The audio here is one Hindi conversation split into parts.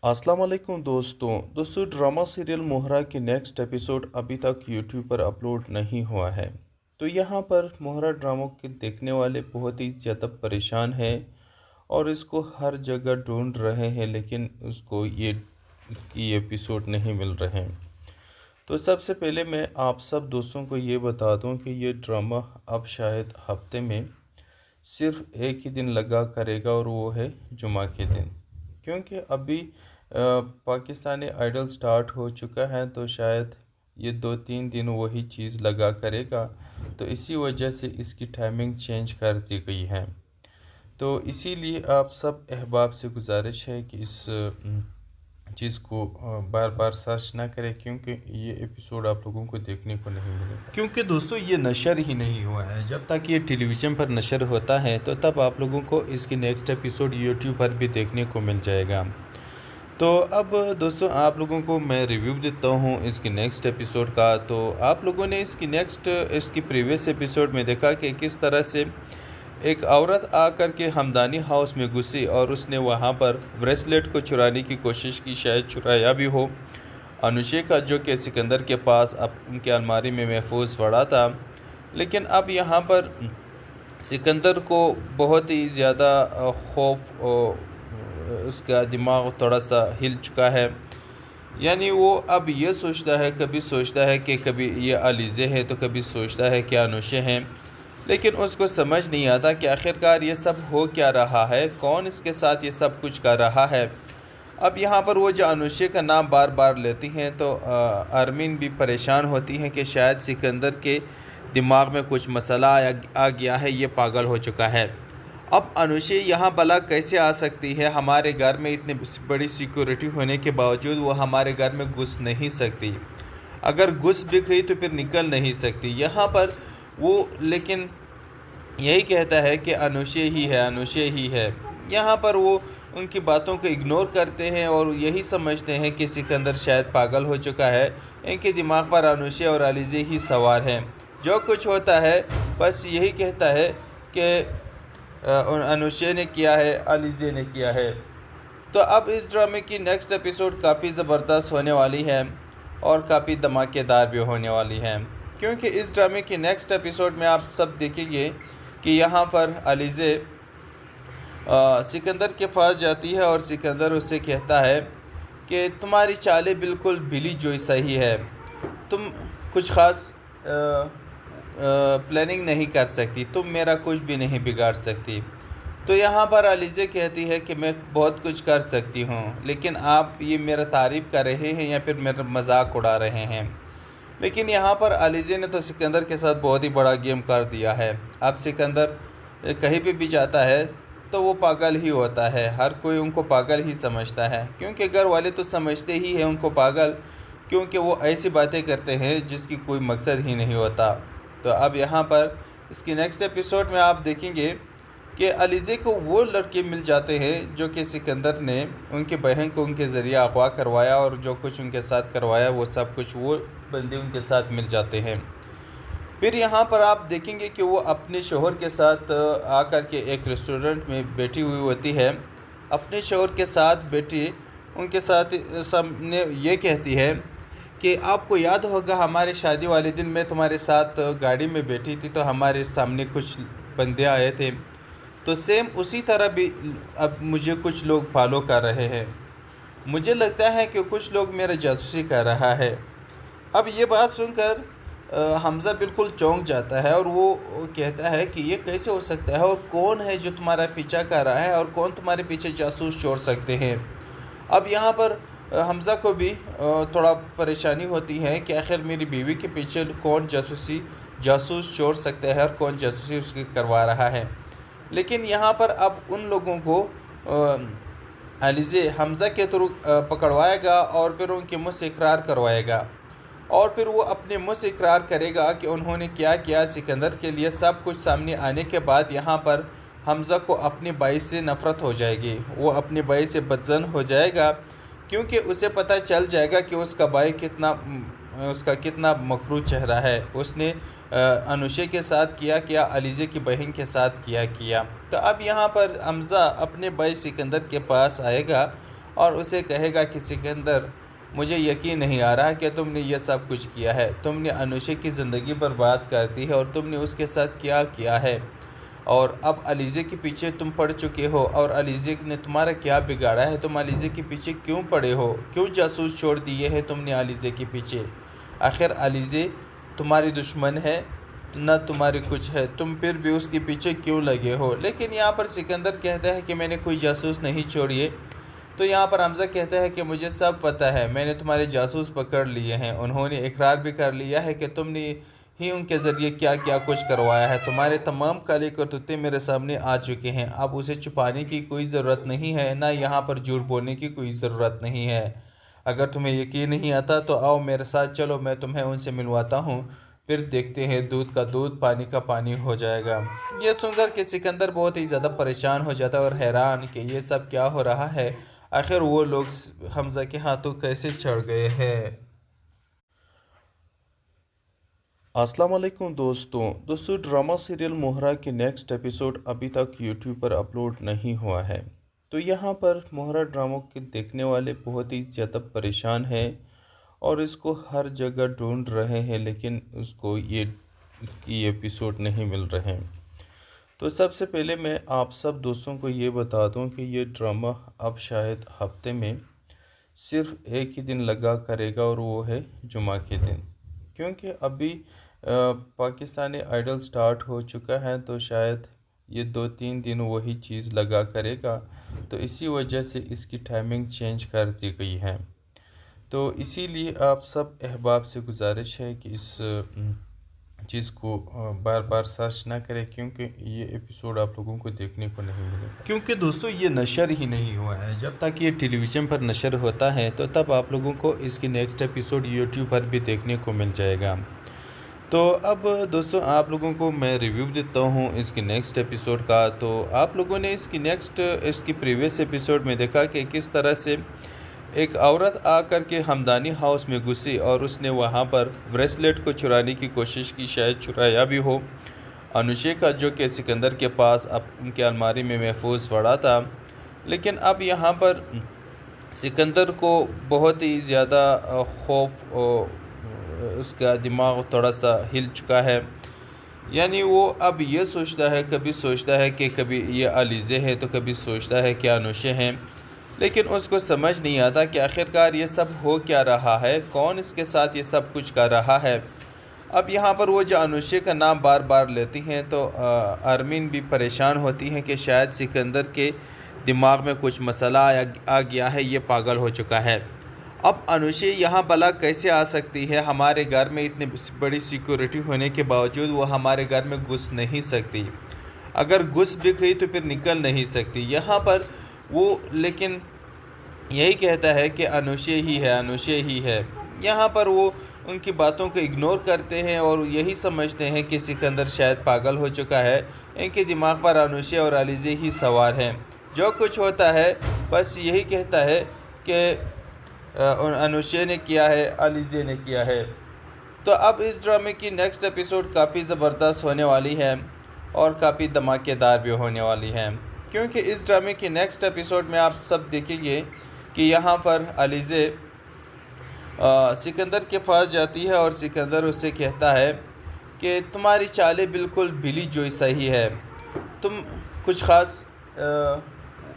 अस्सलाम वालेकुम दोस्तों ड्रामा सीरियल मोहरा की नेक्स्ट एपिसोड अभी तक यूट्यूब पर अपलोड नहीं हुआ है। तो यहाँ पर मोहरा ड्रामा के देखने वाले बहुत ही ज़्यादा परेशान हैं और इसको हर जगह ढूंढ रहे हैं, लेकिन उसको ये एपिसोड नहीं मिल रहे हैं। तो सबसे पहले मैं आप सब दोस्तों को ये बता दूं कि ये ड्रामा अब शायद हफ्ते में सिर्फ एक ही दिन लगा करेगा, और वो है जुमा के दिन। क्योंकि अभी पाकिस्तानी आइडल स्टार्ट हो चुका है, तो शायद ये 2-3 दिन वही चीज़ लगा करेगा। तो इसी वजह से इसकी टाइमिंग चेंज कर दी गई है। तो इसीलिए आप सब अहबाब से गुजारिश है कि इस चीज़ को बार बार सर्च ना करें, क्योंकि ये एपिसोड आप लोगों को देखने को नहीं मिलेगा। क्योंकि दोस्तों ये नशर ही नहीं हुआ है। जब तक ये टेलीविज़न पर नशर होता है तो तब आप लोगों को इसकी नेक्स्ट एपिसोड यूट्यूब पर भी देखने को मिल जाएगा। तो अब दोस्तों आप लोगों को मैं रिव्यू देता हूँ इसकी नेक्स्ट एपिसोड का। तो आप लोगों ने इसकी प्रीवियस एपिसोड में देखा कि किस तरह से एक औरत आकर के हमदानी हाउस में घुसी और उसने वहाँ पर ब्रेसलेट को चुराने की कोशिश की, शायद चुराया भी हो। अनुषे का जो कि सिकंदर के पास अब उनके अलमारी में महफूज पड़ा था। लेकिन अब यहाँ पर सिकंदर को बहुत ही ज़्यादा खौफ, उसका दिमाग थोड़ा सा हिल चुका है। यानी वो अब ये सोचता है, कभी सोचता है कि कभी ये अलीज़े हैं, तो कभी सोचता है कि अनुषे हैं। लेकिन उसको समझ नहीं आता कि आखिरकार ये सब हो क्या रहा है, कौन इसके साथ ये सब कुछ कर रहा है। अब यहाँ पर वो जो अनुषे का नाम बार बार लेती हैं, तो अरमीन भी परेशान होती हैं कि शायद सिकंदर के दिमाग में कुछ मसला आ गया है, ये पागल हो चुका है। अब अनुषे यहाँ भला कैसे आ सकती है? हमारे घर में इतनी बड़ी सिक्योरिटी होने के बावजूद वो हमारे घर में घुस नहीं सकती। अगर घुस भी गई तो फिर निकल नहीं सकती। यहाँ पर वो लेकिन यही कहता है कि अनुषे ही है, अनुषे ही है। यहाँ पर वो उनकी बातों को इग्नोर करते हैं और यही समझते हैं कि सिकंदर शायद पागल हो चुका है। इनके दिमाग पर अनुषे और अलीज़े ही सवार हैं। जो कुछ होता है बस यही कहता है कि अनुषे ने किया है, अलीज़े ने किया है। तो अब इस ड्रामे की नेक्स्ट एपिसोड काफ़ी ज़बरदस्त होने वाली है और काफ़ी धमाकेदार भी होने वाली है। क्योंकि इस ड्रामे की नेक्स्ट एपिसोड में आप सब देखेंगे कि यहाँ पर अलीज़े सिकंदर के पास जाती है और सिकंदर उससे कहता है कि तुम्हारी चालें बिल्कुल बिली जो सही है, तुम कुछ ख़ास प्लानिंग नहीं कर सकती, तुम मेरा कुछ भी नहीं बिगाड़ सकती। तो यहाँ पर अलीज़े कहती है कि मैं बहुत कुछ कर सकती हूँ, लेकिन आप ये मेरा तारीफ़ कर रहे हैं या फिर मेरा मजाक उड़ा रहे हैं। लेकिन यहाँ पर अलीज़े ने तो सिकंदर के साथ बहुत ही बड़ा गेम कर दिया है। अब सिकंदर कहीं पे भी जाता है तो वो पागल ही होता है, हर कोई उनको पागल ही समझता है। क्योंकि घर वाले तो समझते ही हैं उनको पागल, क्योंकि वो ऐसी बातें करते हैं जिसकी कोई मकसद ही नहीं होता। तो अब यहाँ पर इसकी नेक्स्ट एपिसोड में आप देखेंगे कि अलीज़े को वो लड़के मिल जाते हैं जो कि सिकंदर ने उनके बहन को उनके ज़रिए अगवा करवाया, और जो कुछ उनके साथ करवाया वो सब कुछ वो बंदे उनके साथ मिल जाते हैं। फिर यहाँ पर आप देखेंगे कि वो अपने शोहर के साथ आकर के एक रेस्टोरेंट में बैठी हुई होती है। अपने शोहर के साथ बैठी उनके साथ सामने ये कहती है कि आपको याद होगा हमारे शादी वाले दिन मैं तुम्हारे साथ गाड़ी में बैठी थी, तो हमारे सामने कुछ बंदे आए थे, तो सेम उसी तरह भी अब मुझे कुछ लोग फॉलो कर रहे हैं। मुझे लगता है कि कुछ लोग मेरा जासूसी कर रहा है। अब ये बात सुनकर हमज़ा बिल्कुल चौंक जाता है और वो कहता है कि ये कैसे हो सकता है, और कौन है जो तुम्हारा पीछा कर रहा है, और कौन तुम्हारे पीछे जासूस छोड़ सकते हैं। अब यहाँ पर हमज़ा को भी थोड़ा परेशानी होती है कि आखिर मेरी बीवी के पीछे कौन जासूस छोड़ सकता है और कौन जासूसी उसकी करवा रहा है। लेकिन यहाँ पर अब उन लोगों को अलीज़े हमज़ा के थ्रू पकड़वाएगा और फिर उनके मुँह से इकरार करवाएगा, और फिर वो अपने मुँह से इकरार करेगा कि उन्होंने क्या किया सिकंदर के लिए। सब कुछ सामने आने के बाद यहाँ पर हमज़ा को अपने भाई से नफ़रत हो जाएगी, वो अपने भाई से बदज़न हो जाएगा, क्योंकि उसे पता चल जाएगा कि उसका भाई कितना मकरूह चेहरा है। उसने अनुषे के साथ किया, अलीज़े की बहन के साथ किया। तो अब यहाँ पर हमज़ा अपने भाई सिकंदर के पास आएगा और उसे कहेगा कि सिकंदर, मुझे यकीन नहीं आ रहा कि तुमने ये सब कुछ किया है। तुमने अनुशा की ज़िंदगी बर्बाद कर दी है और तुमने उसके साथ क्या किया है, और अब अलीज़े के पीछे तुम पड़ चुके हो। और अलीज़े ने तुम्हारा क्या बिगाड़ा है? तुम अलीज़े के पीछे क्यों पड़े हो? क्यों जासूस छोड़ दिए हैं तुमने अलीज़े के पीछे? आखिर अलीज़े तुम्हारी दुश्मन है ना, तुम्हारे कुछ है, तुम फिर भी उसके पीछे क्यों लगे हो? लेकिन यहाँ पर सिकंदर कहता है कि मैंने कोई जासूस नहीं छोड़ी है। तो यहाँ पर हमज़ा कहता है कि मुझे सब पता है, मैंने तुम्हारे जासूस पकड़ लिए हैं। उन्होंने इकरार भी कर लिया है कि तुमने ही उनके ज़रिए क्या क्या कुछ करवाया है। तुम्हारे तमाम काले करतूते मेरे सामने आ चुके हैं। अब उसे छुपाने की कोई ज़रूरत नहीं है, ना यहाँ पर झूठ बोलने की कोई ज़रूरत नहीं है। अगर तुम्हें यकीन नहीं आता तो आओ मेरे साथ चलो, मैं तुम्हें उनसे मिलवाता हूँ। फिर देखते हैं, दूध का दूध पानी का पानी हो जाएगा। ये सुनकर के सिकंदर बहुत ही ज़्यादा परेशान हो जाता है और हैरान कि ये सब क्या हो रहा है। आखिर वो लोग हमज़ा के हाथों कैसे चढ़ गए हैं। अस्सलाम वालेकुम दोस्तों ड्रामा सीरियल मोहरा के नेक्स्ट एपिसोड अभी तक यूट्यूब पर अपलोड नहीं हुआ है। तो यहाँ पर मोहरा ड्रामा के देखने वाले बहुत ही ज़्यादा परेशान हैं और इसको हर जगह ढूंढ रहे हैं, लेकिन उसको ये एपिसोड नहीं मिल रहे हैं। तो सबसे पहले मैं आप सब दोस्तों को ये बता दूं कि ये ड्रामा अब शायद हफ्ते में सिर्फ एक ही दिन लगा करेगा, और वो है जुमा के दिन। क्योंकि अभी पाकिस्तानी आइडल स्टार्ट हो चुका है, तो शायद ये 2-3 दिन वही चीज़ लगा करेगा। तो इसी वजह से इसकी टाइमिंग चेंज कर दी गई है। तो इसीलिए आप सब अहबाब से गुजारिश है कि इस चीज़ को बार बार सर्च ना करें, क्योंकि ये एपिसोड आप लोगों को देखने को नहीं मिलेगा। क्योंकि दोस्तों ये नशर ही नहीं हुआ है। जब तक ये टेलीविज़न पर नशर होता है तो तब आप लोगों को इसकी नेक्स्ट एपिसोड यूट्यूब पर भी देखने को मिल जाएगा। तो अब दोस्तों आप लोगों को मैं रिव्यू देता हूँ इसकी नेक्स्ट एपिसोड का। तो आप लोगों ने इसकी प्रीवियस एपिसोड में देखा कि किस तरह से एक औरत आकर के हमदानी हाउस में घुसी और उसने वहां पर ब्रेसलेट को चुराने की कोशिश की, शायद चुराया भी हो अनुशा का, जो कि सिकंदर के पास अब उनके अलमारी में महफूज पड़ा था। लेकिन अब यहां पर सिकंदर को बहुत ही ज़्यादा खौफ, उसका दिमाग थोड़ा सा हिल चुका है। यानी वो अब ये सोचता है, कभी सोचता है कि कभी ये अलीज़े हैं, तो कभी सोचता है कि अनुशा हैं। लेकिन उसको समझ नहीं आता कि आखिरकार ये सब हो क्या रहा है, कौन इसके साथ ये सब कुछ कर रहा है। अब यहाँ पर वो जो अनुशा का नाम बार बार लेती हैं तो अरमीन भी परेशान होती हैं कि शायद सिकंदर के दिमाग में कुछ मसला आ गया है, ये पागल हो चुका है। अब अनुशा यहाँ भला कैसे आ सकती है? हमारे घर में इतनी बड़ी सिक्योरिटी होने के बावजूद वो हमारे घर में घुस नहीं सकती। अगर घुस भी गई तो फिर निकल नहीं सकती। यहाँ पर वो लेकिन यही कहता है कि अनुशा ही है, अनुशा ही है। यहाँ पर वो उनकी बातों को इग्नोर करते हैं और यही समझते हैं कि सिकंदर शायद पागल हो चुका है। इनके दिमाग पर अनुशा और अलीज़े ही सवार हैं। जो कुछ होता है बस यही कहता है कि अनुशा ने किया है, अलीज़े ने किया है। तो अब इस ड्रामे की नेक्स्ट एपिसोड काफ़ी ज़बरदस्त होने वाली है और काफ़ी धमाकेदार भी होने वाली है। क्योंकि इस ड्रामे के नेक्स्ट एपिसोड में आप सब देखेंगे कि यहाँ पर अलीज़े सिकंदर के पास जाती है और सिकंदर उससे कहता है कि तुम्हारी चालें बिल्कुल बिली जैसा ही है, तुम कुछ ख़ास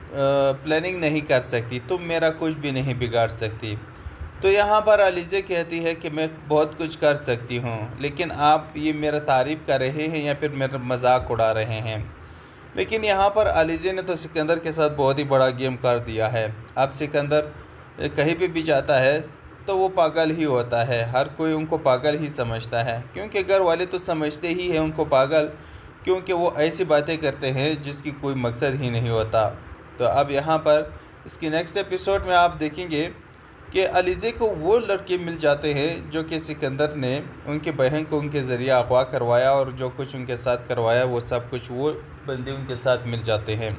प्लानिंग नहीं कर सकती, तुम मेरा कुछ भी नहीं बिगाड़ सकती। तो यहाँ पर अलीज़े कहती है कि मैं बहुत कुछ कर सकती हूँ, लेकिन आप ये मेरा तारीफ़ कर रहे हैं या फिर मेरा मजाक उड़ा रहे हैं। लेकिन यहाँ पर अलीज़े ने तो सिकंदर के साथ बहुत ही बड़ा गेम कर दिया है। अब सिकंदर कहीं पे भी जाता है तो वो पागल ही होता है, हर कोई उनको पागल ही समझता है। क्योंकि घर वाले तो समझते ही हैं उनको पागल, क्योंकि वो ऐसी बातें करते हैं जिसकी कोई मकसद ही नहीं होता। तो अब यहाँ पर इसकी नेक्स्ट एपिसोड में आप देखेंगे कि अलीज़े को वो लड़के मिल जाते हैं जो कि सिकंदर ने उनके बहन को उनके ज़रिए अगवा करवाया, और जो कुछ उनके साथ करवाया वो सब कुछ वो बंदे उनके साथ मिल जाते हैं।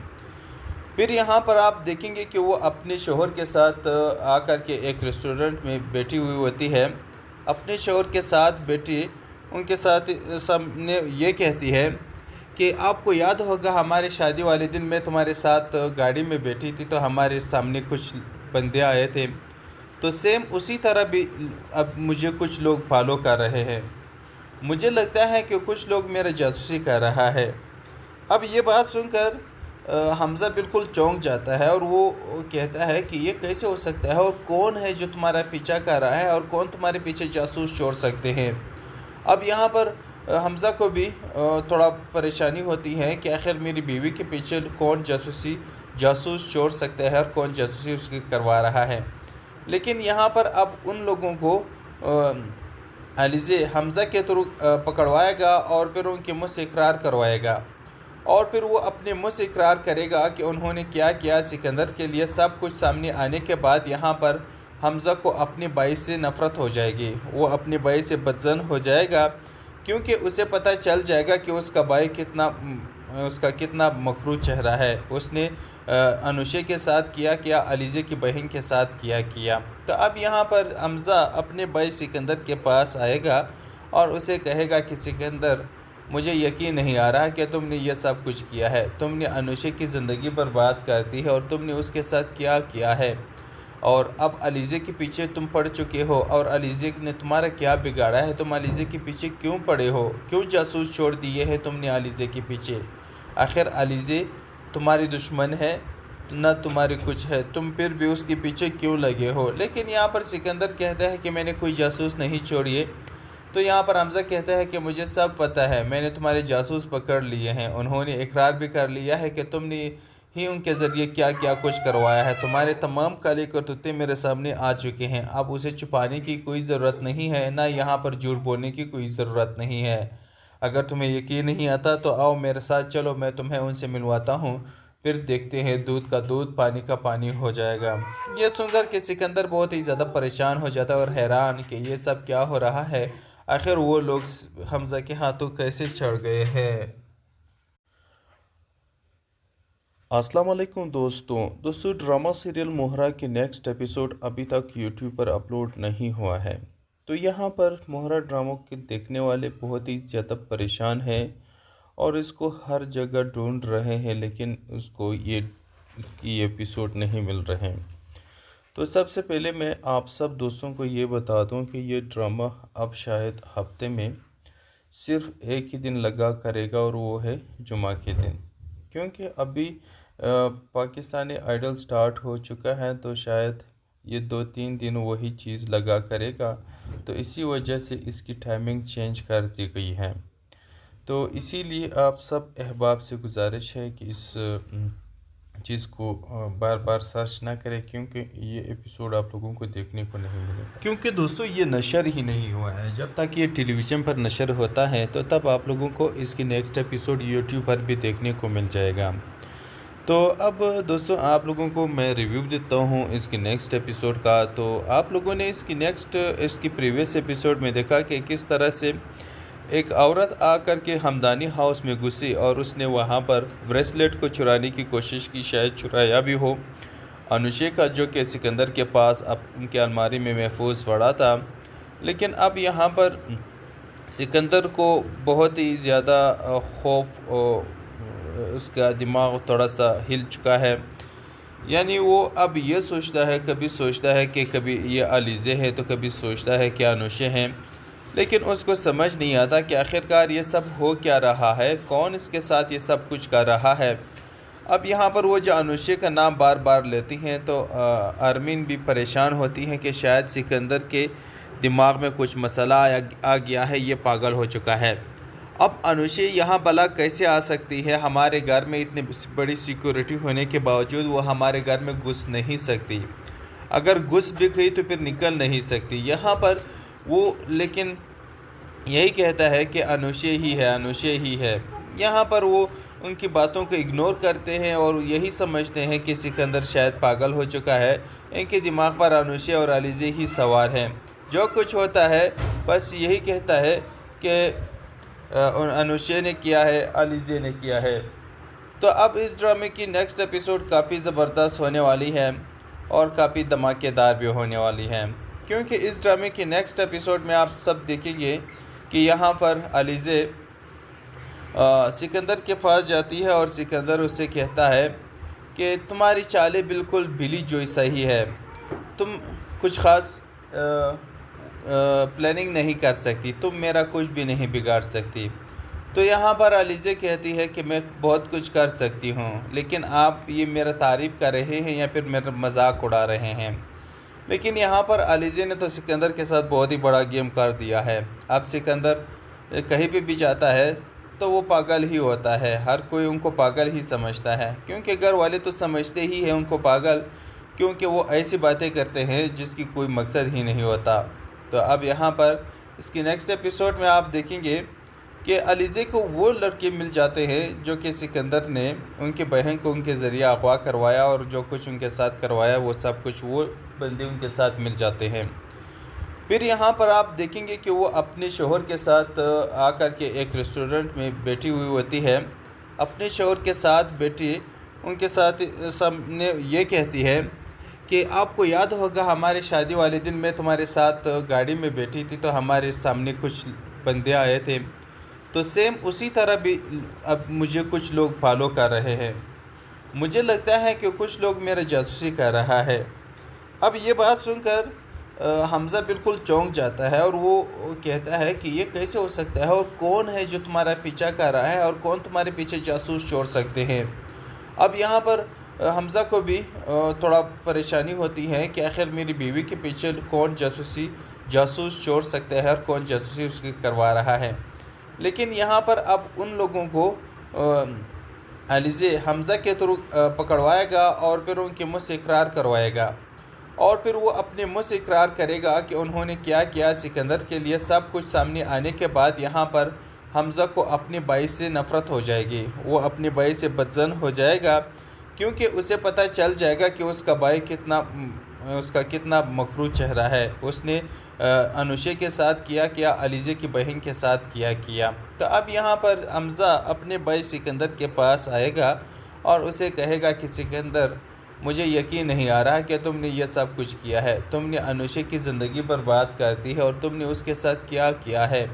फिर यहाँ पर आप देखेंगे कि वो अपने शोहर के साथ आकर के एक रेस्टोरेंट में बैठी हुई होती है। अपने शोहर के साथ बैठी उनके साथ सामने ये कहती है कि आपको याद होगा हमारे शादी वाले दिन मैं तुम्हारे साथ गाड़ी में बैठी थी तो हमारे सामने कुछ बंदे आए थे, तो सेम उसी तरह भी अब मुझे कुछ लोग फॉलो कर रहे हैं। मुझे लगता है कि कुछ लोग मेरा जासूसी कर रहा है। अब ये बात सुनकर हमज़ा बिल्कुल चौंक जाता है और वो कहता है कि ये कैसे हो सकता है और कौन है जो तुम्हारा पीछा कर रहा है और कौन तुम्हारे पीछे जासूस छोड़ सकते हैं। अब यहाँ पर हमज़ा को भी थोड़ा परेशानी होती है कि आखिर मेरी बीवी के पीछे कौन जासूस छोड़ सकता है और कौन जासूसी उसकी करवा रहा है। लेकिन यहाँ पर अब उन लोगों को अलीज़े हमज़ा के थ्रू पकड़वाएगा और फिर उनके मुँह से इकरार करवाएगा और फिर वो अपने मुँह से इकरार करेगा कि उन्होंने क्या किया सिकंदर के लिए। सब कुछ सामने आने के बाद यहाँ पर हमज़ा को अपने भाई से नफ़रत हो जाएगी, वो अपने भाई से बदज़न हो जाएगा, क्योंकि उसे पता चल जाएगा कि उसका कितना मकरूह चेहरा है। उसने अनुशे के साथ किया अलीज़े की बहन के साथ किया। तो अब यहाँ पर हमज़ा अपने भाई सिकंदर के पास आएगा और उसे कहेगा कि सिकंदर, मुझे यकीन नहीं आ रहा कि तुमने ये सब कुछ किया है। तुमने अनुशे की ज़िंदगी बर्बाद कर दी है और तुमने उसके साथ क्या किया है, और अब अलीज़े के पीछे तुम पड़ चुके हो और अलीज़े ने तुम्हारा क्या बिगाड़ा है। तुम अलीज़े के पीछे क्यों पड़े हो, क्यों जासूस छोड़ दिए हैं तुमने अलीज़े के पीछे। आखिर अलीज़े तुम्हारी दुश्मन है न तुम्हारी कुछ है, तुम फिर भी उसके पीछे क्यों लगे हो। लेकिन यहाँ पर सिकंदर कहता है कि मैंने कोई जासूस नहीं छोड़ी। तो यहाँ पर हमज़ा कहता है कि मुझे सब पता है, मैंने तुम्हारे जासूस पकड़ लिए हैं। उन्होंने इकरार भी कर लिया है कि तुमने ही उनके ज़रिए क्या क्या कुछ करवाया है। तुम्हारे तमाम काले करतूते मेरे सामने आ चुके हैं। अब उसे छुपाने की कोई ज़रूरत नहीं है, ना यहाँ पर झूठ बोलने की कोई ज़रूरत नहीं है। अगर तुम्हें यकीन नहीं आता तो आओ मेरे साथ चलो, मैं तुम्हें उनसे मिलवाता हूँ, फिर देखते हैं दूध का दूध पानी का पानी हो जाएगा। ये सुनकर के सिकंदर बहुत ही ज़्यादा परेशान हो जाता है और हैरान कि ये सब क्या हो रहा है, आखिर वो लोग हमज़ा के हाथों कैसे चढ़ गए हैं। अस्सलाम वालेकुम दोस्तों ड्रामा सीरियल मोहरा की नेक्स्ट एपिसोड अभी तक यूट्यूब पर अपलोड नहीं हुआ है। तो यहाँ पर मोहरा ड्रामा के देखने वाले बहुत ही ज़्यादा परेशान हैं और इसको हर जगह ढूंढ रहे हैं, लेकिन उसको ये एपिसोड नहीं मिल रहे हैं। तो सबसे पहले मैं आप सब दोस्तों को ये बता दूं कि ये ड्रामा अब शायद हफ्ते में सिर्फ एक ही दिन लगा करेगा और वो है जुमा के दिन, क्योंकि अभी पाकिस्तानी आइडल स्टार्ट हो चुका है, तो शायद ये 2-3 दिन वही चीज़ लगा करेगा। तो इसी वजह से इसकी टाइमिंग चेंज कर दी गई है। तो इसीलिए आप सब अहबाब से गुजारिश है कि इस चीज़ को बार बार सर्च ना करें, क्योंकि ये एपिसोड आप लोगों को देखने को नहीं मिलेगा, क्योंकि दोस्तों ये नशर ही नहीं हुआ है। जब तक ये टेलीविज़न पर नशर होता है तो तब आप लोगों को इसकी नेक्स्ट एपिसोड यूट्यूब पर भी देखने को मिल जाएगा। तो अब दोस्तों आप लोगों को मैं रिव्यू देता हूँ इसकी नेक्स्ट एपिसोड का। तो आप लोगों ने इसकी प्रीवियस एपिसोड में देखा कि किस तरह से एक औरत आकर के हमदानी हाउस में घुसी और उसने वहां पर ब्रेसलेट को चुराने की कोशिश की, शायद चुराया भी हो, अनुशे का, जो कि सिकंदर के पास अब उनके अलमारी में महफूज पड़ा था। लेकिन अब यहां पर सिकंदर को बहुत ही ज़्यादा खौफ, उसका दिमाग थोड़ा सा हिल चुका है। यानी वो अब ये सोचता है, कभी सोचता है कि कभी ये अलीज़े हैं तो कभी सोचता है कि अनुशे हैं, लेकिन उसको समझ नहीं आता कि आखिरकार ये सब हो क्या रहा है, कौन इसके साथ ये सब कुछ कर रहा है। अब यहाँ पर वो जो अनुशे का नाम बार बार लेती हैं तो अरमीन भी परेशान होती हैं कि शायद सिकंदर के दिमाग में कुछ मसला आ गया है, ये पागल हो चुका है। अब अनुशे यहाँ भला कैसे आ सकती है, हमारे घर में इतनी बड़ी सिक्योरिटी होने के बावजूद वो हमारे घर में घुस नहीं सकती, अगर घुस भी गई तो फिर निकल नहीं सकती। यहाँ पर वो लेकिन यही कहता है कि अनुशे ही है। यहाँ पर वो उनकी बातों को इग्नोर करते हैं और यही समझते हैं कि सिकंदर शायद पागल हो चुका है, इनके दिमाग पर अनुशे और अलीज़े ही सवार हैं। जो कुछ होता है बस यही कहता है कि अनुशे ने किया है, अलीज़े ने किया है। तो अब इस ड्रामे की नेक्स्ट एपिसोड काफ़ी ज़बरदस्त होने वाली है और काफ़ी धमाकेदार भी होने वाली है, क्योंकि इस ड्रामे की नेक्स्ट एपिसोड में आप सब देखेंगे कि यहाँ पर अलीज़े सिकंदर के पास जाती है और सिकंदर उससे कहता है कि तुम्हारी चालें बिल्कुल बिली जैसा ही है, तुम कुछ ख़ास प्लानिंग नहीं कर सकती, तुम मेरा कुछ भी नहीं बिगाड़ सकती। तो यहाँ पर अलीज़ा कहती है कि मैं बहुत कुछ कर सकती हूँ, लेकिन आप ये मेरा तारीफ़ कर रहे हैं या फिर मेरा मजाक उड़ा रहे हैं। लेकिन यहाँ पर अलीज़ा ने तो सिकंदर के साथ बहुत ही बड़ा गेम कर दिया है। अब सिकंदर कहीं पे भी जाता है तो वो पागल ही होता है, हर कोई उनको पागल ही समझता है, क्योंकि घर वाले तो समझते ही हैं उनको पागल, क्योंकि वो ऐसी बातें करते हैं जिसकी कोई मकसद ही नहीं होता। तो अब यहाँ पर इसकी नेक्स्ट एपिसोड में आप देखेंगे कि अलीज़ा को वो लड़के मिल जाते हैं जो कि सिकंदर ने उनकी बहन को उनके ज़रिए अगवा करवाया, और जो कुछ उनके साथ करवाया वो सब कुछ वो बंदे उनके साथ मिल जाते हैं। फिर यहाँ पर आप देखेंगे कि वो अपने शौहर के साथ आकर के एक रेस्टोरेंट में बैठी हुई होती है। अपने शौहर के साथ बैठी उनके साथ सामने ये कहती है कि आपको याद होगा हमारे शादी वाले दिन मैं तुम्हारे साथ गाड़ी में बैठी थी तो हमारे सामने कुछ बंदे आए थे, तो सेम उसी तरह भी अब मुझे कुछ लोग फॉलो कर रहे हैं। मुझे लगता है कि कुछ लोग मेरा जासूसी कर रहा है। अब ये बात सुनकर हमज़ा बिल्कुल चौंक जाता है और वो कहता है कि ये कैसे हो सकता है, और कौन है जो तुम्हारा पीछा कर रहा है, और कौन तुम्हारे पीछे जासूस छोड़ सकते हैं। अब यहाँ पर हमज़ा को भी थोड़ा परेशानी होती है कि आखिर मेरी बीवी के पीछे कौन जासूस छोड़ सकता है और कौन जासूसी उसकी करवा रहा है। लेकिन यहाँ पर अब उन लोगों को अलीज़ा हमज़ा के थ्रू पकड़वाएगा और फिर उनके मुँह से इकरार करवाएगा, और फिर वो अपने मुँह से इकरार करेगा कि उन्होंने क्या किया सिकंदर के लिए। सब कुछ सामने आने के बाद यहाँ पर हमज़ा को अपने भाई से नफ़रत हो जाएगी, वो अपने भाई से बदज़न हो जाएगा, क्योंकि उसे पता चल जाएगा कि उसका भाई कितना मकरूह चेहरा है। उसने अनुशे के साथ किया अलीज़ा की बहन के साथ किया। तो अब यहाँ पर हमज़ा अपने भाई सिकंदर के पास आएगा और उसे कहेगा कि सिकंदर, मुझे यकीन नहीं आ रहा कि तुमने ये सब कुछ किया है, तुमने अनुशे की ज़िंदगी बर्बाद कर दी है और तुमने उसके साथ क्या किया है,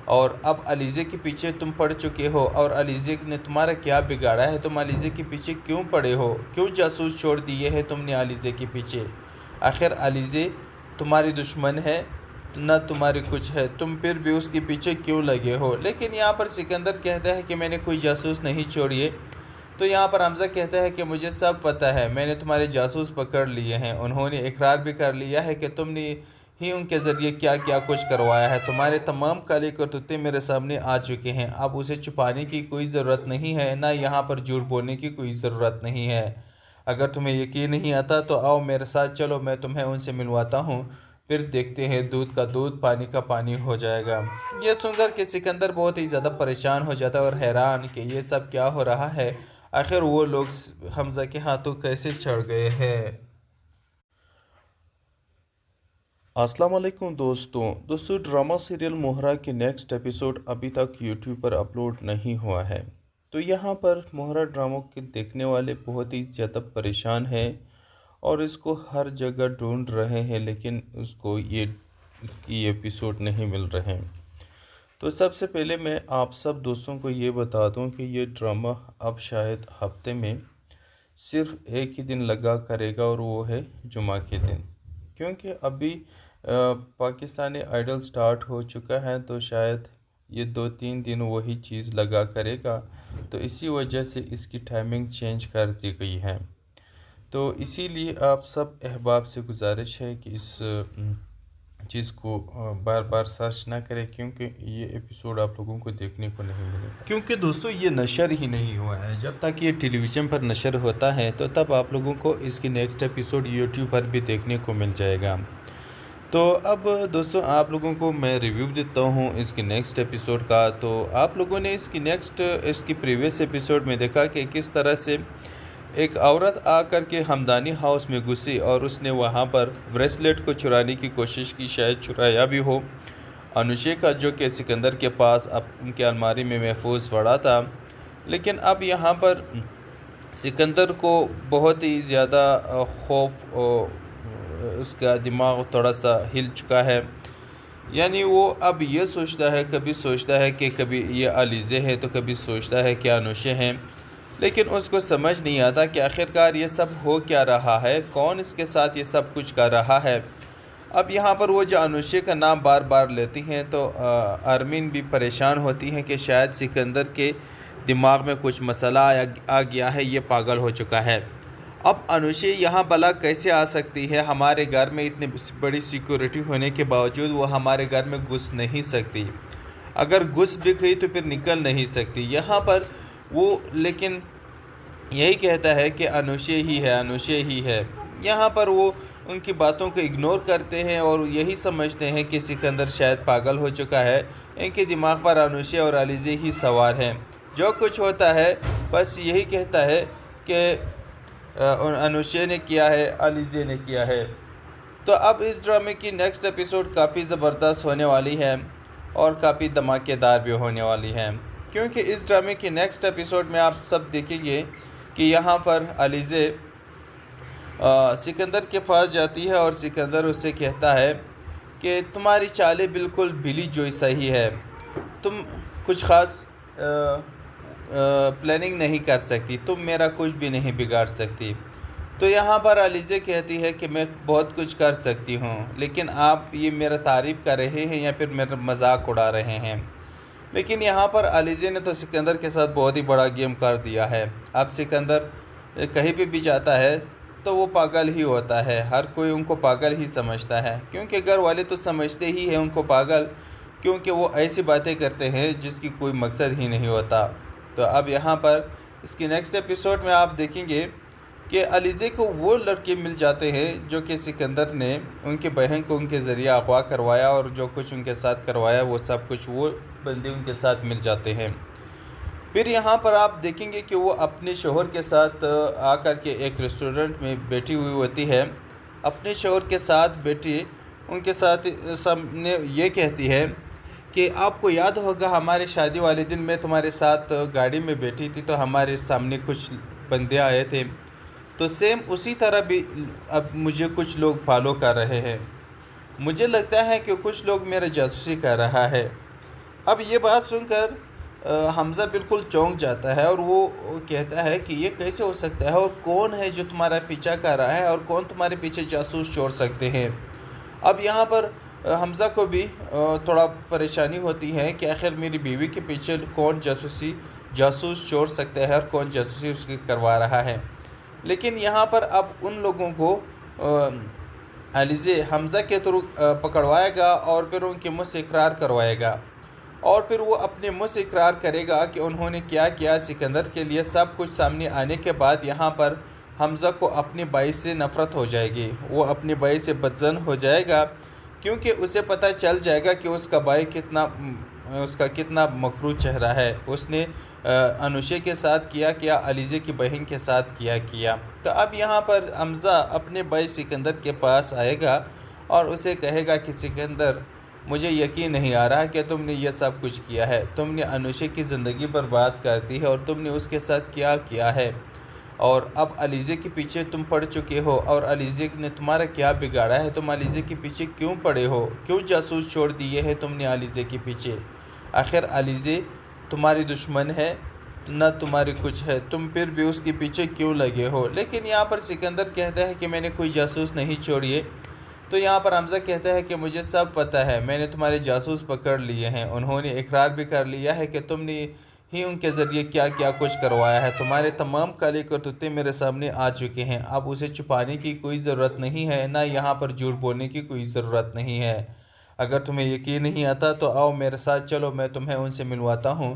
और अब अलीज़ा के पीछे तुम पड़ चुके हो, और अलीज़ा ने तुम्हारा क्या बिगाड़ा है, तुम अलीज़ा के पीछे क्यों पड़े हो, क्यों जासूस छोड़ दिए हैं तुमने अलीज़ा के पीछे। आखिर अलीज़ा तुम्हारी दुश्मन है ना, तुम्हारी कुछ है, तुम फिर भी उसके पीछे क्यों लगे हो। लेकिन यहाँ पर सिकंदर कहता है कि मैंने कोई जासूस नहीं छोड़ी है। तो यहाँ पर हमज़ा कहता है कि मुझे सब पता है, मैंने तुम्हारे जासूस पकड़ लिए हैं, उन्होंने इकरार भी कर लिया है कि तुमने ही उनके ज़रिए क्या क्या कुछ करवाया है। तुम्हारे तमाम काले करतूते मेरे सामने आ चुके हैं, अब उसे छुपाने की कोई ज़रूरत नहीं है, ना यहाँ पर झूठ बोलने की कोई ज़रूरत नहीं है। अगर तुम्हें यकीन नहीं आता तो आओ मेरे साथ चलो, मैं तुम्हें उनसे मिलवाता हूँ, फिर देखते हैं दूध का दूध पानी का पानी हो जाएगा। ये सुनकर के सिकंदर बहुत ही ज़्यादा परेशान हो जाता है और हैरान कि ये सब क्या हो रहा है, आखिर वो लोग हमज़ा के हाथों कैसे चढ़ गए हैं। अस्सलाम वालेकुम दोस्तों ड्रामा सीरियल मोहरा की नेक्स्ट एपिसोड अभी तक यूट्यूब पर अपलोड नहीं हुआ है। तो यहाँ पर मोहरा ड्रामा के देखने वाले बहुत ही ज़्यादा परेशान हैं और इसको हर जगह ढूंढ रहे हैं, लेकिन उसको ये एपिसोड नहीं मिल रहे हैं। तो सबसे पहले मैं आप सब दोस्तों को ये बता दूं कि ये ड्रामा अब शायद हफ्ते में सिर्फ एक ही दिन लगा करेगा, और वो है जुमा के दिन, क्योंकि अभी पाकिस्तानी आइडल स्टार्ट हो चुका है, तो शायद ये 2-3 दिन वही चीज़ लगा करेगा, तो इसी वजह से इसकी टाइमिंग चेंज कर दी गई है। तो इसीलिए आप सब अहबाब से गुजारिश है कि इस चीज़ को बार बार सर्च ना करें, क्योंकि ये एपिसोड आप लोगों को देखने को नहीं मिलेगा, क्योंकि दोस्तों ये नशर ही नहीं हुआ है। जब तक ये टेलीविज़न पर नशर होता है तो तब आप लोगों को इसकी नेक्स्ट एपिसोड यूट्यूब पर भी देखने को मिल जाएगा। तो अब दोस्तों आप लोगों को मैं रिव्यू देता हूँ इसकी नेक्स्ट एपिसोड का। तो आप लोगों ने इसकी प्रीवियस एपिसोड में देखा कि किस तरह से एक औरत आकर के हमदानी हाउस में घुसी और उसने वहाँ पर ब्रेसलेट को चुराने की कोशिश की, शायद चुराया भी हो, अनुशे का, जो कि सिकंदर के पास अब उनके अलमारी में महफूज पड़ा था। लेकिन अब यहाँ पर सिकंदर को बहुत ही ज़्यादा खौफ, उसका दिमाग थोड़ा सा हिल चुका है, यानी वो अब ये सोचता है, कभी सोचता है कि कभी ये अलीज़ा है तो कभी सोचता है कि अनुशे हैं। लेकिन उसको समझ नहीं आता कि आखिरकार ये सब हो क्या रहा है, कौन इसके साथ ये सब कुछ कर रहा है। अब यहाँ पर वो जो अनुशे का नाम बार बार लेती हैं तो अरमीन भी परेशान होती हैं कि शायद सिकंदर के दिमाग में कुछ मसला आ गया है, ये पागल हो चुका है। अब अनुशे यहाँ भला कैसे आ सकती है? हमारे घर में इतनी बड़ी सिक्योरिटी होने के बावजूद वो हमारे घर में घुस नहीं सकती। अगर घुस भी गई तो फिर निकल नहीं सकती। यहाँ पर वो लेकिन यही कहता है कि अनुशे ही है, अनुशे ही है। यहाँ पर वो उनकी बातों को इग्नोर करते हैं और यही समझते हैं कि सिकंदर शायद पागल हो चुका है। इनके दिमाग पर अनुशे और अलीज़े ही सवार हैं। जो कुछ होता है बस यही कहता है कि अनुशे ने किया है, अलीज़े ने किया है। तो अब इस ड्रामे की नेक्स्ट एपिसोड काफ़ी ज़बरदस्त होने वाली है और काफ़ी धमाकेदार भी होने वाली है, क्योंकि इस ड्रामे की नेक्स्ट एपिसोड में आप सब देखेंगे कि यहाँ पर अलीज़े सिकंदर के पास जाती है और सिकंदर उससे कहता है कि तुम्हारी चालें बिल्कुल बिली जैसा ही है, तुम कुछ ख़ास प्लानिंग नहीं कर सकती, तुम मेरा कुछ भी नहीं बिगाड़ सकती। तो यहाँ पर अलीज़े कहती है कि मैं बहुत कुछ कर सकती हूँ, लेकिन आप ये मेरा तारीफ़ कर रहे हैं या फिर मेरा मजाक उड़ा रहे हैं। लेकिन यहाँ पर अलीज़े ने तो सिकंदर के साथ बहुत ही बड़ा गेम कर दिया है। अब सिकंदर कहीं पे भी जाता है तो वो पागल ही होता है, हर कोई उनको पागल ही समझता है, क्योंकि घर वाले तो समझते ही हैं उनको पागल, क्योंकि वो ऐसी बातें करते हैं जिसकी कोई मकसद ही नहीं होता। तो अब यहाँ पर इसकी नेक्स्ट एपिसोड में आप देखेंगे कि अलीज़े को वो लड़के मिल जाते हैं जो कि सिकंदर ने उनके बहन को उनके ज़रिए अगवा करवाया और जो कुछ उनके साथ करवाया वो सब कुछ वो बंदे उनके साथ मिल जाते हैं। फिर यहाँ पर आप देखेंगे कि वो अपने शौहर के साथ आकर के एक रेस्टोरेंट में बैठी हुई होती है। अपने शौहर के साथ बैठी उनके साथ सामने ये कहती है कि आपको याद होगा हमारे शादी वाले दिन मैं तुम्हारे साथ गाड़ी में बैठी थी तो हमारे सामने कुछ बंदे आए थे, तो सेम उसी तरह भी अब मुझे कुछ लोग फॉलो कर रहे हैं। मुझे लगता है कि कुछ लोग मेरे जासूसी कर रहा है। अब ये बात सुनकर हमज़ा बिल्कुल चौंक जाता है और वो कहता है कि ये कैसे हो सकता है और कौन है जो तुम्हारा पीछा कर रहा है और कौन तुम्हारे पीछे जासूस छोड़ सकते हैं। अब यहाँ पर हमज़ा को भी थोड़ा परेशानी होती है कि आखिर मेरी बीवी के पीछे कौन जासूस छोड़ सकता है और कौन जासूसी उसकी करवा रहा है। लेकिन यहाँ पर अब उन लोगों को अलीज़े हमज़ा के थ्रू पकड़वाएगा और फिर उनके मुँह से इकरार करवाएगा और फिर वो अपने मुँह से इकरार करेगा कि उन्होंने क्या किया सिकंदर के लिए। सब कुछ सामने आने के बाद यहाँ पर हमज़ा को अपने भाई से नफ़रत हो जाएगी, वो अपने भाई से बदज़न हो जाएगा, क्योंकि उसे पता चल जाएगा कि उसका भाई कितना मकरूह चेहरा है। उसने अनुशे के साथ किया अलीज़े की बहन के साथ किया। तो अब यहाँ पर हमज़ा अपने भाई सिकंदर के पास आएगा और उसे कहेगा कि सिकंदर, मुझे यकीन नहीं आ रहा कि तुमने ये सब कुछ किया है, तुमने अनुशे की ज़िंदगी बर्बाद कर दी है और तुमने उसके साथ क्या किया है, और अब अलीज़े के पीछे तुम पड़ चुके हो और अलीज़े ने तुम्हारा क्या बिगाड़ा है, तुम अलीज़े के पीछे क्यों पड़े हो, क्यों जासूस छोड़ दिए हैं तुमने अलीज़े के पीछे। आखिर अलीज़े तुम्हारी दुश्मन है न तुम्हारी कुछ है, तुम फिर भी उसके पीछे क्यों लगे हो। लेकिन यहाँ पर सिकंदर कहता है कि मैंने कोई जासूस नहीं छोड़ी। तो यहाँ पर हमज़ा कहता है कि मुझे सब पता है, मैंने तुम्हारे जासूस पकड़ लिए हैं, उन्होंने इकरार भी कर लिया है कि तुमने ही उनके ज़रिए क्या क्या कुछ करवाया है। तुम्हारे तमाम काले करतूते मेरे सामने आ चुके हैं, अब उसे छुपाने की कोई ज़रूरत नहीं है, ना यहाँ पर झूठ बोलने की कोई ज़रूरत नहीं है। अगर तुम्हें यकीन नहीं आता तो आओ मेरे साथ चलो, मैं तुम्हें उनसे मिलवाता हूँ,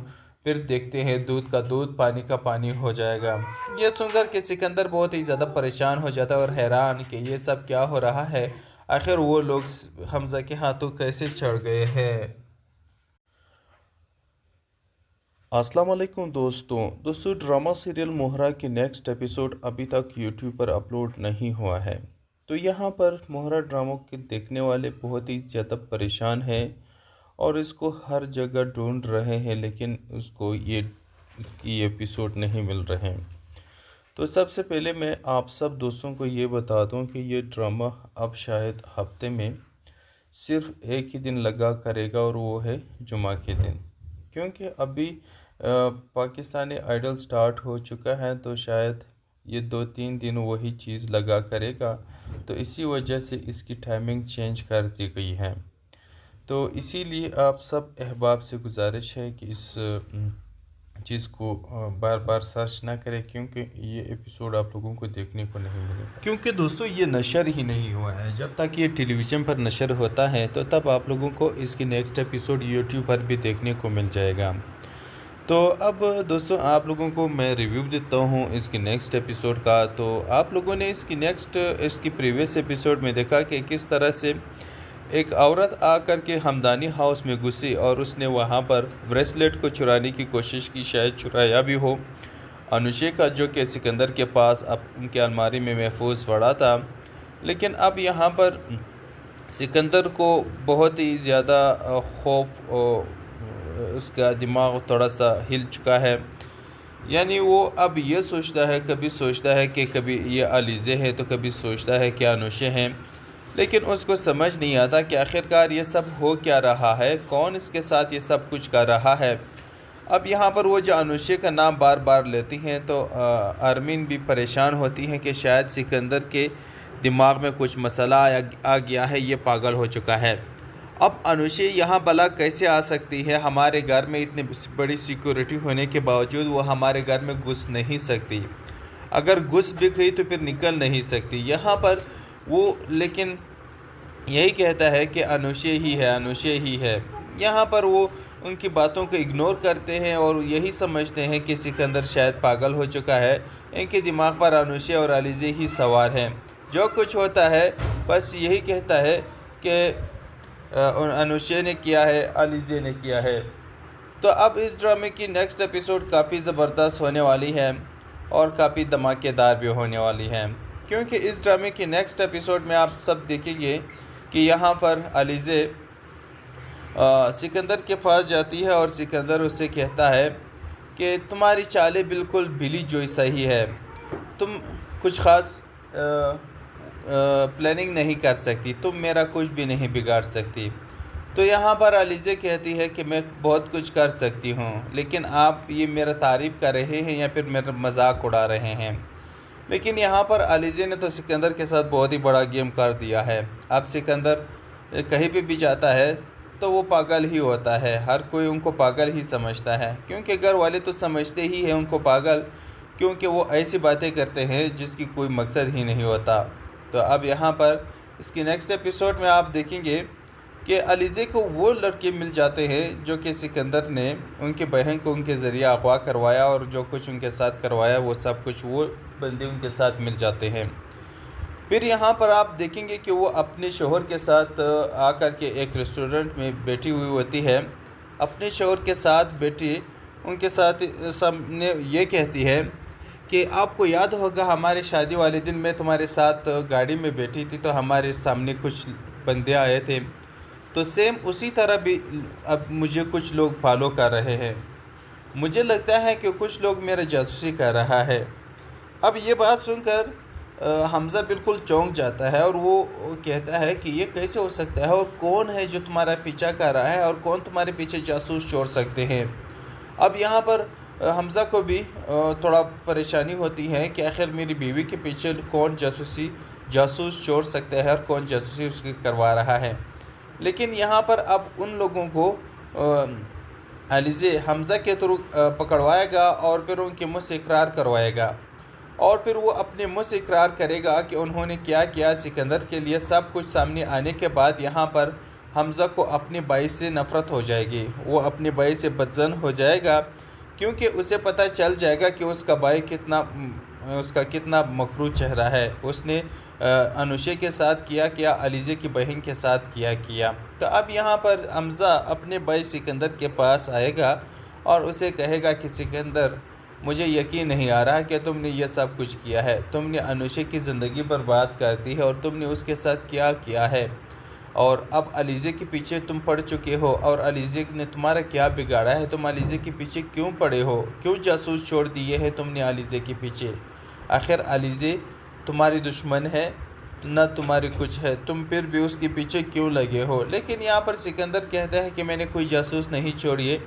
फिर देखते हैं दूध का दूध पानी का पानी हो जाएगा। ये सुनकर के सिकंदर बहुत ही ज़्यादा परेशान हो जाता है और हैरान कि ये सब क्या हो रहा है, आखिर वो लोग हमज़ा के हाथों कैसे चढ़ गए हैं। अस्सलाम वालेकुम दोस्तों ड्रामा सीरियल मोहरा की नेक्स्ट एपिसोड अभी तक यूट्यूब पर अपलोड नहीं हुआ है। तो यहाँ पर मोहरा ड्रामों के देखने वाले बहुत ही ज़्यादा परेशान हैं और इसको हर जगह ढूंढ रहे हैं, लेकिन उसको ये एपिसोड नहीं मिल रहे हैं। तो सबसे पहले मैं आप सब दोस्तों को ये बता दूं कि ये ड्रामा अब शायद हफ्ते में सिर्फ एक ही दिन लगा करेगा और वो है जुमा के दिन, क्योंकि अभी पाकिस्तानी आइडल स्टार्ट हो चुका है, तो शायद ये 2-3 दिन वही चीज़ लगा करेगा, तो इसी वजह से इसकी टाइमिंग चेंज कर दी गई है। तो इसीलिए आप सब अहबाब से गुजारिश है कि इस चीज़ को बार बार सर्च ना करें, क्योंकि ये एपिसोड आप लोगों को देखने को नहीं मिलेगा, क्योंकि दोस्तों ये नशर ही नहीं हुआ है। जब तक ये टेलीविज़न पर नशर होता है तो तब आप लोगों को इसकी नेक्स्ट एपिसोड यूट्यूब पर भी देखने को मिल जाएगा। तो अब दोस्तों आप लोगों को मैं रिव्यू देता हूँ इसकी नेक्स्ट एपिसोड का। तो आप लोगों ने इसकी प्रीवियस एपिसोड में देखा कि किस तरह से एक औरत आकर के हमदानी हाउस में घुसी और उसने वहाँ पर ब्रेसलेट को चुराने की कोशिश की, शायद चुराया भी हो अनुष्का, जो कि सिकंदर के पास अब उनके अलमारी में महफूज पड़ा था। लेकिन अब यहाँ पर सिकंदर को बहुत ही ज़्यादा खौफ, उसका दिमाग थोड़ा सा हिल चुका है। यानी वो अब ये सोचता है, कभी सोचता है कि कभी ये अलीज़े हैं, तो कभी सोचता है कि अनुष्का हैं, लेकिन उसको समझ नहीं आता कि आखिरकार ये सब हो क्या रहा है, कौन इसके साथ ये सब कुछ कर रहा है। अब यहाँ पर वो जो अनुष्का का नाम बार बार लेती हैं, तो अरमीन भी परेशान होती हैं कि शायद सिकंदर के दिमाग में कुछ मसला आ गया है, ये पागल हो चुका है। अब अनुष्का यहाँ भला कैसे आ सकती है? हमारे घर में इतनी बड़ी सिक्योरिटी होने के बावजूद वो हमारे घर में घुस नहीं सकती, अगर घुस भी गई तो फिर निकल नहीं सकती। यहाँ पर वो लेकिन यही कहता है कि अनुष्का ही है। यहाँ पर वो उनकी बातों को इग्नोर करते हैं और यही समझते हैं कि सिकंदर शायद पागल हो चुका है, इनके दिमाग पर अनुष्का और अलीज़े ही सवार हैं। जो कुछ होता है बस यही कहता है कि अनुष्का ने किया है, अलीज़े ने किया है। तो अब इस ड्रामे की नेक्स्ट एपिसोड काफ़ी ज़बरदस्त होने वाली है और काफ़ी धमाकेदार भी होने वाली है, क्योंकि इस ड्रामे की नेक्स्ट एपिसोड में आप सब देखेंगे कि यहाँ पर अलीज़े सिकंदर के पास जाती है और सिकंदर उससे कहता है कि तुम्हारी चालें बिल्कुल बिली जोई सही है, तुम कुछ ख़ास प्लानिंग नहीं कर सकती, तुम मेरा कुछ भी नहीं बिगाड़ सकती। तो यहाँ पर अलीज़े कहती है कि मैं बहुत कुछ कर सकती हूँ, लेकिन आप ये मेरा तारीफ़ कर रहे हैं या फिर मेरा मजाक उड़ा रहे हैं। लेकिन यहाँ पर अलीज़े ने तो सिकंदर के साथ बहुत ही बड़ा गेम कर दिया है। अब सिकंदर कहीं पे भी जाता है तो वो पागल ही होता है, हर कोई उनको पागल ही समझता है, क्योंकि घर वाले तो समझते ही हैं उनको पागल, क्योंकि वो ऐसी बातें करते हैं जिसकी कोई मकसद ही नहीं होता। तो अब यहाँ पर इसकी नेक्स्ट एपिसोड में आप देखेंगे कि अलीज़े को वो लड़के मिल जाते हैं जो कि सिकंदर ने उनकी बहन को उनके ज़रिए अगवा करवाया और जो कुछ उनके साथ करवाया वो सब कुछ वो बंदे उनके साथ मिल जाते हैं। फिर यहाँ पर आप देखेंगे कि वो अपने शौहर के साथ आकर के एक रेस्टोरेंट में बैठी हुई होती है, अपने शौहर के साथ बैठी उनके साथ सामने ये कहती है कि आपको याद होगा हमारे शादी वाले दिन मैं तुम्हारे साथ गाड़ी में बैठी थी तो हमारे सामने कुछ बंदे आए थे, तो सेम उसी तरह भी अब मुझे कुछ लोग फॉलो कर रहे हैं, मुझे लगता है कि कुछ लोग मेरा जासूसी कर रहा है। अब ये बात सुनकर हमज़ा बिल्कुल चौंक जाता है और वो कहता है कि ये कैसे हो सकता है और कौन है जो तुम्हारा पीछा कर रहा है और कौन तुम्हारे पीछे जासूस छोड़ सकते हैं। अब यहाँ पर हमज़ा को भी थोड़ा परेशानी होती है कि आखिर मेरी बीवी के पीछे कौन जासूस छोड़ सकता है और कौन जासूसी उसकी करवा रहा है। लेकिन यहाँ पर अब उन लोगों को अलीज़े हमज़ा के थ्रू पकड़वाएगा और फिर उनके मुँह से इकरार करवाएगा और फिर वो अपने मुँह से इकरार करेगा कि उन्होंने क्या किया सिकंदर के लिए। सब कुछ सामने आने के बाद यहाँ पर हमज़ा को अपने भाई से नफ़रत हो जाएगी, वो अपने भाई से बदज़न हो जाएगा, क्योंकि उसे पता चल जाएगा कि उसका भाई कितना मकरू चेहरा है, उसने अनुष्का के साथ किया अलीज़े की बहन के साथ किया। तो अब यहाँ पर हमज़ा अपने भाई सिकंदर के पास आएगा और उसे कहेगा कि सिकंदर मुझे यकीन नहीं आ रहा कि तुमने ये सब कुछ किया है, तुमने अनुष्का की ज़िंदगी बर्बाद कर दी है और तुमने उसके साथ क्या किया है और अब अलीज़े के पीछे तुम पड़ चुके हो और अलीज़े ने तुम्हारा क्या बिगाड़ा है, तुम अलीज़े के पीछे क्यों पड़े हो, क्यों जासूस छोड़ दिए हैं तुमने अलीज़े के पीछे, आखिर अलीज़े तुम्हारी दुश्मन है न तुम्हारी कुछ है, तुम फिर भी उसके पीछे क्यों लगे हो। लेकिन यहाँ पर सिकंदर कहता है कि मैंने कोई जासूस नहीं छोड़ी है,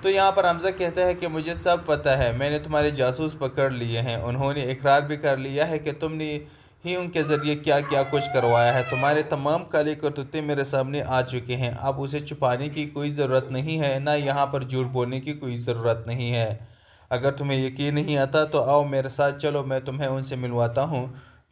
तो यहाँ पर हमज़ा कहता है कि मुझे सब पता है, मैंने तुम्हारे जासूस पकड़ लिए हैं, उन्होंने इकरार भी कर लिया है कि तुमने ही उनके ज़रिए क्या क्या कुछ करवाया है। तुम्हारे तमाम काले करतूतें मेरे सामने आ चुके हैं, अब उसे छुपाने की कोई ज़रूरत नहीं है, ना यहाँ पर झूठ बोलने की कोई ज़रूरत नहीं है। अगर तुम्हें यकीन नहीं आता तो आओ मेरे साथ चलो, मैं तुम्हें उनसे मिलवाता हूँ,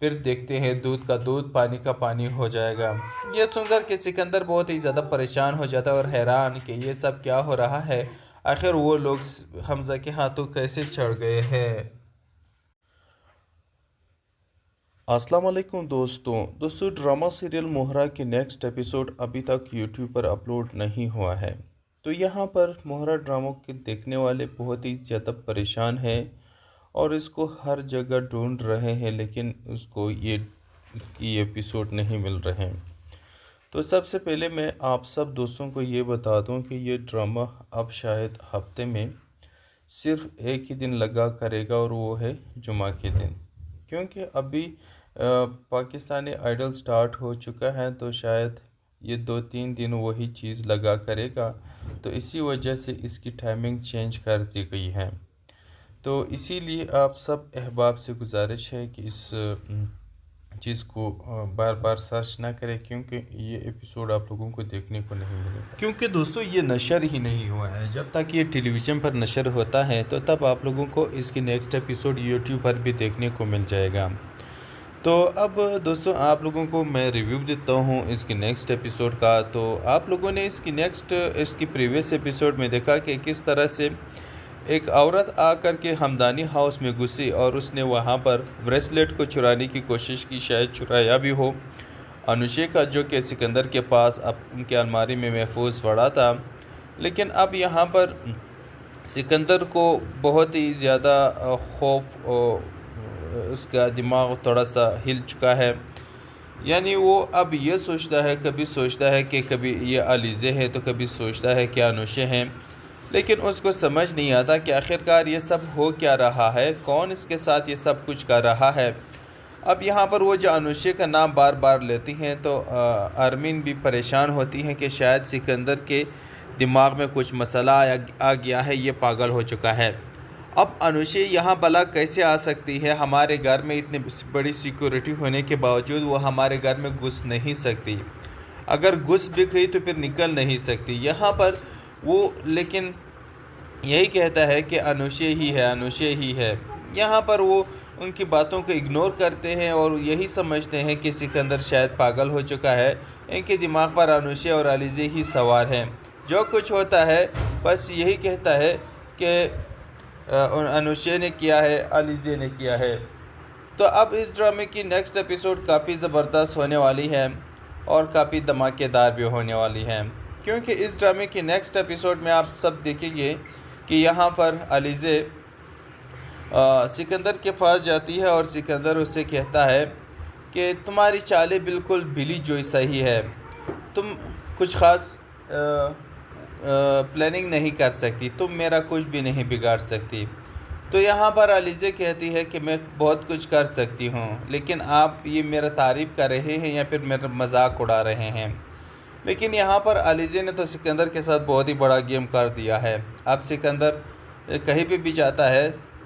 फिर देखते हैं दूध का दूध पानी का पानी हो जाएगा। यह सुनकर के सिकंदर बहुत ही ज़्यादा परेशान हो जाता है और हैरान कि ये सब क्या हो रहा है, आखिर वो लोग हमज़ा के हाथों कैसे चढ़ गए हैं। अस्सलाम वालेकुम दोस्तों ड्रामा सीरियल मोहरा के नेक्स्ट एपिसोड अभी तक यूट्यूब पर अपलोड नहीं हुआ है। तो यहाँ पर मोहरा ड्रामा के देखने वाले बहुत ही ज़्यादा परेशान हैं और इसको हर जगह ढूंढ रहे हैं, लेकिन उसको ये एपिसोड नहीं मिल रहे हैं। तो सबसे पहले मैं आप सब दोस्तों को ये बता दूं कि ये ड्रामा अब शायद हफ्ते में सिर्फ एक ही दिन लगा करेगा और वो है जुमा के दिन, क्योंकि अभी पाकिस्तानी आइडल स्टार्ट हो चुका है, तो शायद ये 2-3 दिन वही चीज़ लगा करेगा। तो इसी वजह से इसकी टाइमिंग चेंज कर दी गई है। तो इसीलिए आप सब अहबाब से गुजारिश है कि इस चीज़ को बार बार सर्च ना करें, क्योंकि ये एपिसोड आप लोगों को देखने को नहीं मिलेगा, क्योंकि दोस्तों ये नशर ही नहीं हुआ है। जब तक ये टेलीविज़न पर नशर होता है तो तब आप लोगों को इसकी नेक्स्ट एपिसोड यूट्यूब पर भी देखने को मिल जाएगा। तो अब दोस्तों आप लोगों को मैं रिव्यू देता हूँ इसकी नेक्स्ट एपिसोड का। तो आप लोगों ने इसकी प्रीवियस एपिसोड में देखा कि किस तरह से एक औरत आकर के हमदानी हाउस में घुसी और उसने वहाँ पर ब्रेसलेट को चुराने की कोशिश की, शायद चुराया भी हो, अनुशे का, जो कि सिकंदर के पास अब उनके अलमारी में महफूज पड़ा था। लेकिन अब यहाँ पर सिकंदर को बहुत ही ज़्यादा खौफ, उसका दिमाग थोड़ा सा हिल चुका है। यानी वो अब ये सोचता है, कभी सोचता है कि कभी ये अलीज़े हैं, तो कभी सोचता है कि अनुशे हैं, लेकिन उसको समझ नहीं आता कि आखिरकार ये सब हो क्या रहा है, कौन इसके साथ ये सब कुछ कर रहा है। अब यहाँ पर वो जो अनुशे का नाम बार बार लेती हैं तो अरमीन भी परेशान होती हैं कि शायद सिकंदर के दिमाग में कुछ मसला आ गया है, ये पागल हो चुका है। अब अनुशे यहाँ भला कैसे आ सकती है? हमारे घर में इतनी बड़ी सिक्योरिटी होने के बावजूद वो हमारे घर में घुस नहीं सकती, अगर घुस भी गई तो फिर निकल नहीं सकती। यहाँ पर वो लेकिन यही कहता है कि अनुशे ही है, अनुशे ही है। यहाँ पर वो उनकी बातों को इग्नोर करते हैं और यही समझते हैं कि सिकंदर शायद पागल हो चुका है, इनके दिमाग पर अनुशे और अलीज़े ही सवार हैं। जो कुछ होता है बस यही कहता है कि अनुशे ने किया है, अलीज़े ने किया है। तो अब इस ड्रामे की नेक्स्ट एपिसोड काफ़ी ज़बरदस्त होने वाली है और काफ़ी धमाकेदार भी होने वाली है, क्योंकि इस ड्रामे की नेक्स्ट एपिसोड में आप सब देखेंगे कि यहाँ पर अलीज़े सिकंदर के पास जाती है और सिकंदर उससे कहता है कि तुम्हारी चालें बिल्कुल बिली जोई सही है, तुम कुछ ख़ास प्लानिंग नहीं कर सकती, तुम मेरा कुछ भी नहीं बिगाड़ सकती। तो यहाँ पर अलीज़े कहती है कि मैं बहुत कुछ कर सकती हूँ, लेकिन आप ये मेरा तारीफ़ कर रहे हैं या फिर मेरा मजाक उड़ा रहे हैं। लेकिन यहाँ पर अलीज़े ने तो सिकंदर के साथ बहुत ही बड़ा गेम कर दिया है। अब सिकंदर कहीं पे भी जाता है